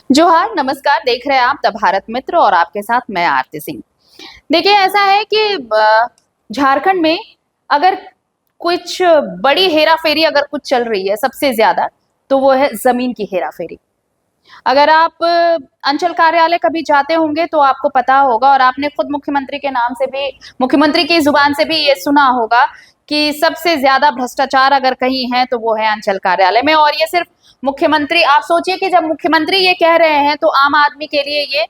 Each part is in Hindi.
जोहार, नमस्कार। देख रहे हैं आप द भारत मित्र और आपके साथ मैं आरती सिंह। देखिए, ऐसा है कि झारखंड में अगर कुछ बड़ी हेरा-फेरी अगर कुछ चल रही है सबसे ज़्यादा, तो वो है ज़मीन की हेरा-फेरी। अगर आप अंचल कार्यालय कभी जाते होंगे तो आपको पता होगा और आपने खुद मुख्यमंत्री के नाम से भी मुख्यमंत्री की ज़ुबान से भी ये सुना होगा कि सबसे ज़्यादा भ्रष्टाचार अगर कहीं है तो वो है अंचल कार्यालय में। और ये सिर्फ मुख्यमंत्री, आप सोचिए कि जब मुख्यमंत्री ये कह रहे हैं तो आम आदमी के लिए ये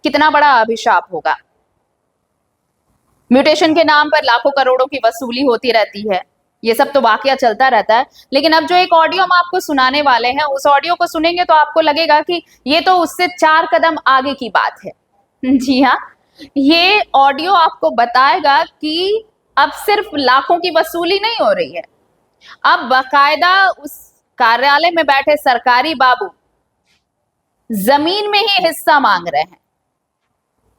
कितना बड़ा अभिशाप होगा। म्यूटेशन के नाम पर लाखों करोड़ों की वसूली होती रहती है, ये सब तो वाकया चलता रहता है। लेकिन अब जो एक ऑडियो हम आपको सुनाने वाले हैं, उस ऑडियो को सुनेंगे तो आपको लगेगा कि ये तो उससे 4 कदम आगे की बात है। जी हाँ, ये ऑडियो आपको बताएगा कि अब सिर्फ लाखों की वसूली नहीं हो रही है, अब बाकायदा उस कार्यालय में बैठे सरकारी बाबू जमीन में ही हिस्सा मांग रहे हैं।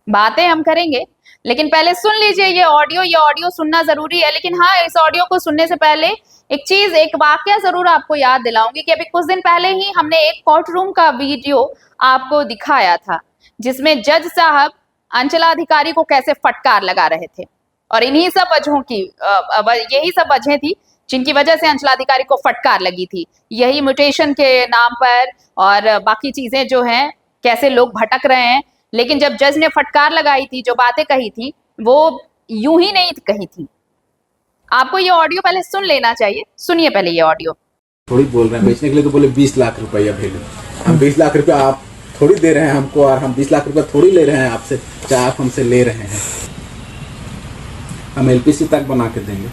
बातें हम करेंगे, लेकिन पहले सुन लीजिए ये ऑडियो सुनना जरूरी है। लेकिन हाँ, इस ऑडियो को सुनने से पहले एक वाकया जरूर आपको याद दिलाऊंगी कि अभी कुछ दिन पहले ही हमने एक कोर्ट रूम का वीडियो आपको दिखाया था, जिसमें जज साहब अंचलाधिकारी को कैसे फटकार लगा रहे थे। और इन्हीं सब वजहों की यही सब वजह थी जिनकी वजह से अंचलाधिकारी को फटकार लगी थी। यही म्यूटेशन के नाम पर और बाकी चीजें जो हैं, कैसे लोग भटक रहे हैं। लेकिन जब जज ने फटकार लगाई थी, जो बातें कही थी, वो यूं ही नहीं कही थी। आपको ये ऑडियो पहले सुन लेना चाहिए। सुनिए पहले ये ऑडियो। थोड़ी बोल रहे हैं बेचने के लिए, तो बोले 20 लाख रुपया वैल्यू। हम 20 लाख रुपया आप थोड़ी दे रहे हैं हमको, और हम 20 लाख रुपया थोड़ी ले रहे हैं आपसे, चाहे आप हमसे ले रहे हैं। हम एलपीसी तक बना के देंगे।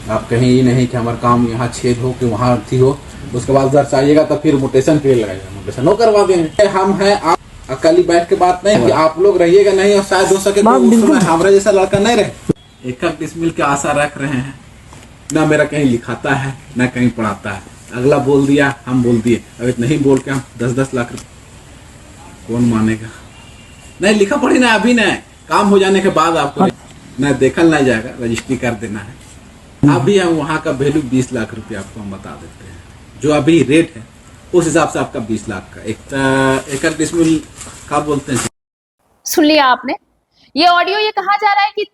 आप कहीं ही नहीं कि हमारा काम यहाँ छेद हो कि वहाँ थी हो, उसके बाद उधर चाहिएगा तो फिर मोटेशन पे लगाएगा, मोटेशन वो करवा देंगे। हम हैं, आप अकेली बैठ के बात नहीं कि आप लोग रहिएगा नहीं, और शायद हो सके तो उस समय हमारा जैसा लड़का नहीं रहे। एक डिसमिल की आशा रख रहे हैं, ना मेरा कहीं लिखाता है ना कहीं पढ़ाता है। अगला बोल दिया, हम बोल दिए। अगर नहीं बोल के हम 10-10 लाख रुपये, कौन मानेगा? नहीं लिखा पढ़ी ना, अभी नहीं, काम हो जाने के बाद आपको न देखल नहीं जाएगा, रजिस्ट्री कर देना है। अभी हम वहाँ का वैल्यू 20 लाख रुपये आपको हम बता देते हैं, जो अभी रेट है उस हिसाब से आपका 20 लाख का एक डिसमिल का बोलते हैं। सुन लिया आपने ये ऑडियो। ये कहा जा रहा है कि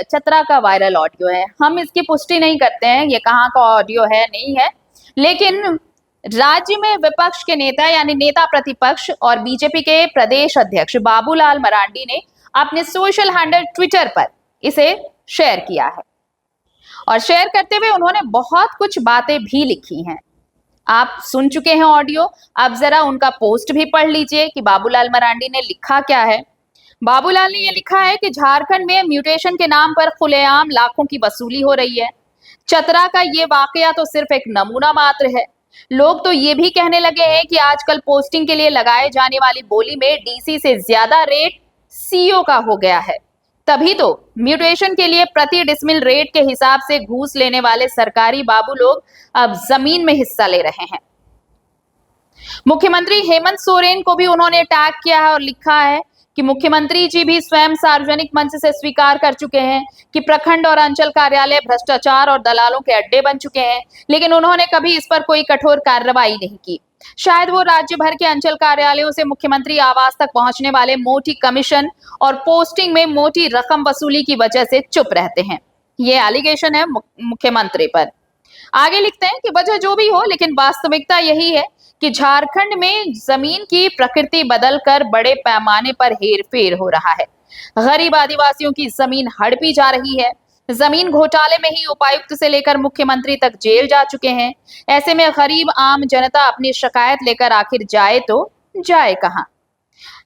चतरा का वायरल ऑडियो है। हम इसकी पुष्टि नहीं करते हैं ये कहाँ का ऑडियो है नहीं है, लेकिन राज्य में विपक्ष के नेता यानी नेता प्रतिपक्ष और बीजेपी के प्रदेश अध्यक्ष बाबूलाल मरांडी ने अपने सोशल हैंडल ट्विटर पर इसे शेयर किया है। और शेयर करते हुए उन्होंने बहुत कुछ बातें भी लिखी हैं। आप सुन चुके हैं ऑडियो, अब जरा उनका पोस्ट भी पढ़ लीजिए कि बाबूलाल मरांडी ने लिखा क्या है। बाबूलाल ने यह लिखा है कि झारखंड में म्यूटेशन के नाम पर खुलेआम लाखों की वसूली हो रही है। चतरा का ये वाकया तो सिर्फ एक नमूना मात्र है। लोग तो ये भी कहने लगे हैं कि आजकल पोस्टिंग के लिए लगाए जाने वाली बोली में डीसी से ज्यादा रेट सीओ का हो गया है। तभी तो म्यूटेशन के लिए प्रति डिसमिल रेट के हिसाब से घूस लेने वाले सरकारी बाबू लोग अब जमीन में हिस्सा ले रहे हैं। मुख्यमंत्री हेमंत सोरेन को भी उन्होंने टैग किया है और लिखा है कि मुख्यमंत्री जी भी स्वयं सार्वजनिक मंच से स्वीकार कर चुके हैं कि प्रखंड और अंचल कार्यालय भ्रष्टाचार और दलालों के अड्डे बन चुके हैं, लेकिन उन्होंने कभी इस पर कोई कठोर कार्रवाई नहीं की। शायद वो राज्य भर के अंचल कार्यालयों से मुख्यमंत्री आवास तक पहुंचने वाले मोटी कमीशन और पोस्टिंग में मोटी रकम वसूली की वजह से चुप रहते हैं। ये एलिगेशन है मुख्यमंत्री पर। आगे लिखते हैं कि वजह जो भी हो, लेकिन वास्तविकता यही है कि झारखंड में जमीन की प्रकृति बदलकर बड़े पैमाने पर हेरफेर हो रहा है। गरीब आदिवासियों की जमीन हड़पी जा रही है। जमीन घोटाले में ही उपायुक्त से लेकर मुख्यमंत्री तक जेल जा चुके हैं। ऐसे में गरीब आम जनता अपनी शिकायत लेकर आखिर जाए तो जाए कहां?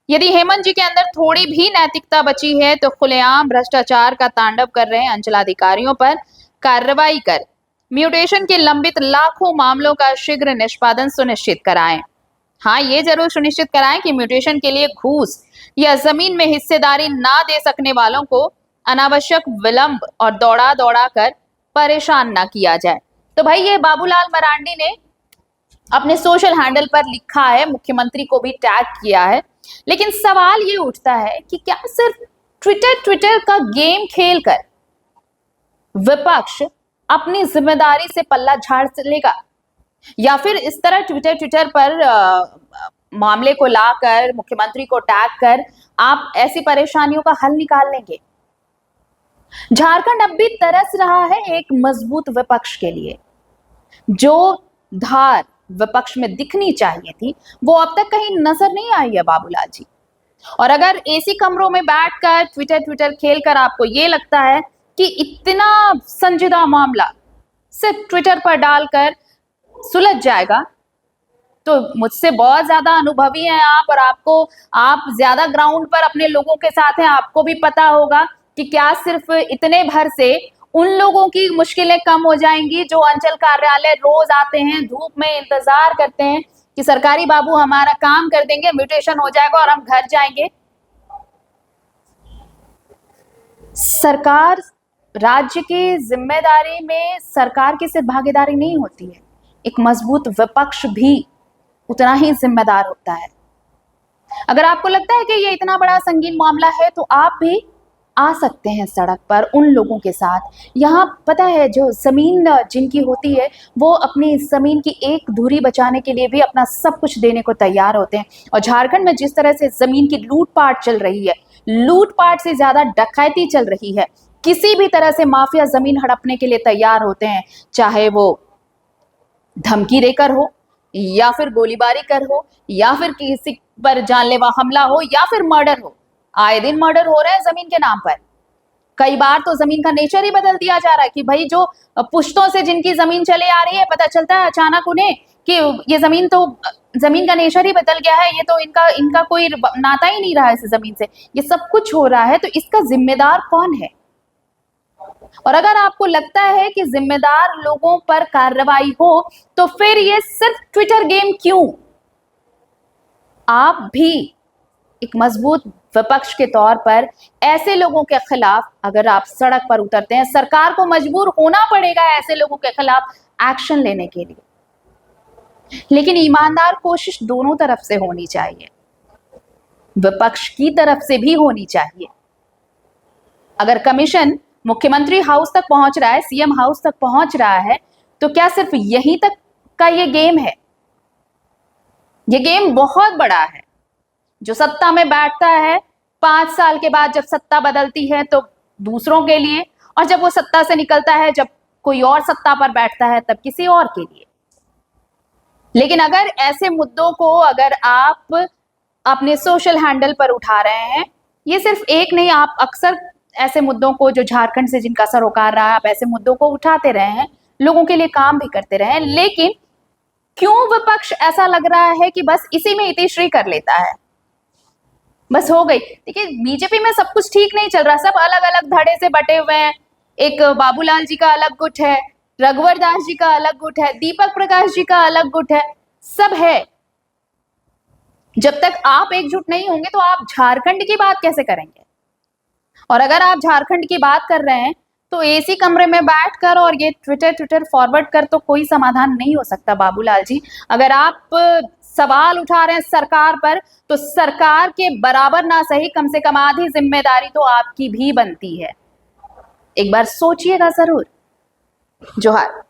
यदि हेमंत जी के अंदर थोड़ी भी नैतिकता बची है तो खुलेआम भ्रष्टाचार का तांडव कर रहे अंचलाधिकारियों पर कार्रवाई कर म्यूटेशन के लंबित लाखों मामलों का शीघ्र निष्पादन सुनिश्चित कराएं। हाँ, ये जरूर सुनिश्चित कराएं कि म्यूटेशन के लिए घूस या जमीन में हिस्सेदारी ना दे सकने वालों को अनावश्यक विलंब और दौड़ा दौड़ा कर परेशान ना किया जाए। तो भाई, ये बाबूलाल मरांडी ने अपने सोशल हैंडल पर लिखा है, मुख्यमंत्री को भी टैग किया है। लेकिन सवाल ये उठता है कि क्या सिर्फ ट्विटर का गेम खेलकर विपक्ष अपनी जिम्मेदारी से पल्ला झाड़ लेगा, या फिर इस तरह ट्विटर पर मामले को लाकर मुख्यमंत्री को टैग कर आप ऐसी परेशानियों का हल निकाल लेंगे? झारखंड अब भी तरस रहा है एक मजबूत विपक्ष के लिए। जो धार विपक्ष में दिखनी चाहिए थी वो अब तक कहीं नजर नहीं आई है बाबूलाल जी। और अगर एसी कमरों में बैठकर ट्विटर खेलकर आपको ये लगता है कि इतना संजीदा मामला सिर्फ ट्विटर पर डालकर सुलझ जाएगा, तो मुझसे बहुत ज्यादा अनुभवी हैं आप, और आप ज्यादा ग्राउंड पर अपने लोगों के साथ हैं, आपको भी पता होगा कि क्या सिर्फ इतने भर से उन लोगों की मुश्किलें कम हो जाएंगी जो अंचल कार्यालय रोज आते हैं, धूप में इंतजार करते हैं कि सरकारी बाबू हमारा काम कर देंगे, म्यूटेशन हो जाएगा और हम घर जाएंगे। सरकार, राज्य की जिम्मेदारी में सरकार की सिर्फ भागीदारी नहीं होती है, एक मजबूत विपक्ष भी उतना ही जिम्मेदार होता है। अगर आपको लगता है कि ये इतना बड़ा संगीन मामला है तो आप भी आ सकते हैं सड़क पर उन लोगों के साथ। यहाँ पता है, जो जमीन जिनकी होती है वो अपनी जमीन की एक धुरी बचाने के लिए भी अपना सब कुछ देने को तैयार होते हैं। और झारखंड में जिस तरह से जमीन की लूटपाट चल रही है, लूटपाट से ज्यादा डकैती चल रही है, किसी भी तरह से माफिया जमीन हड़पने के लिए तैयार होते हैं, चाहे वो धमकी देकर हो या फिर गोलीबारी कर हो या फिर किसी पर जानलेवा हमला हो या फिर मर्डर हो। आए दिन मर्डर हो रहे हैं जमीन के नाम पर। कई बार तो जमीन का नेचर ही बदल दिया जा रहा है कि भाई जो पुश्तों से जिनकी जमीन चले आ रही है, पता चलता है अचानक उन्हें कि ये जमीन का नेचर ही बदल गया है, ये तो इनका कोई नाता ही नहीं रहा है इस जमीन से। ये सब कुछ हो रहा है तो इसका जिम्मेदार कौन है? और अगर आपको लगता है कि जिम्मेदार लोगों पर कार्रवाई हो तो फिर ये सिर्फ ट्विटर गेम क्यों? आप भी एक मजबूत विपक्ष के तौर पर ऐसे लोगों के खिलाफ अगर आप सड़क पर उतरते हैं, सरकार को मजबूर होना पड़ेगा ऐसे लोगों के खिलाफ एक्शन लेने के लिए। लेकिन ईमानदार कोशिश दोनों तरफ से होनी चाहिए, विपक्ष की तरफ से भी होनी चाहिए। अगर कमीशन मुख्यमंत्री हाउस तक पहुंच रहा है, सीएम हाउस तक पहुंच रहा है, तो क्या सिर्फ यहीं तक का ये गेम है? ये गेम बहुत बड़ा है। जो सत्ता में बैठता है 5 साल के बाद जब सत्ता बदलती है तो दूसरों के लिए, और जब वो सत्ता से निकलता है, जब कोई और सत्ता पर बैठता है, तब किसी और के लिए। लेकिन अगर ऐसे मुद्दों को अगर आप अपने सोशल हैंडल पर उठा रहे हैं, ये सिर्फ एक नहीं, आप अक्सर ऐसे मुद्दों को जो झारखंड से जिनका सरोकार रहा है, आप ऐसे मुद्दों को उठाते रहे हैं, लोगों के लिए काम भी करते रहे हैं। लेकिन क्यों विपक्ष ऐसा लग रहा है कि बस इसी में इतिश्री कर लेता है, बस हो गई? देखिए, बीजेपी में सब कुछ ठीक नहीं चल रहा, सब अलग अलग धड़े से बटे हुए हैं। एक बाबूलाल जी का अलग गुट है, रघुवर दास जी का अलग गुट है, दीपक प्रकाश जी का अलग गुट है, सब है। जब तक आप एकजुट नहीं होंगे तो आप झारखंड की बात कैसे करेंगे? और अगर आप झारखंड की बात कर रहे हैं तो एसी कमरे में बैठकर और ये ट्विटर फॉरवर्ड कर तो कोई समाधान नहीं हो सकता बाबूलाल जी। अगर आप सवाल उठा रहे हैं सरकार पर, तो सरकार के बराबर ना सही, कम से कम आधी जिम्मेदारी तो आपकी भी बनती है। एक बार सोचिएगा जरूर। जोहार।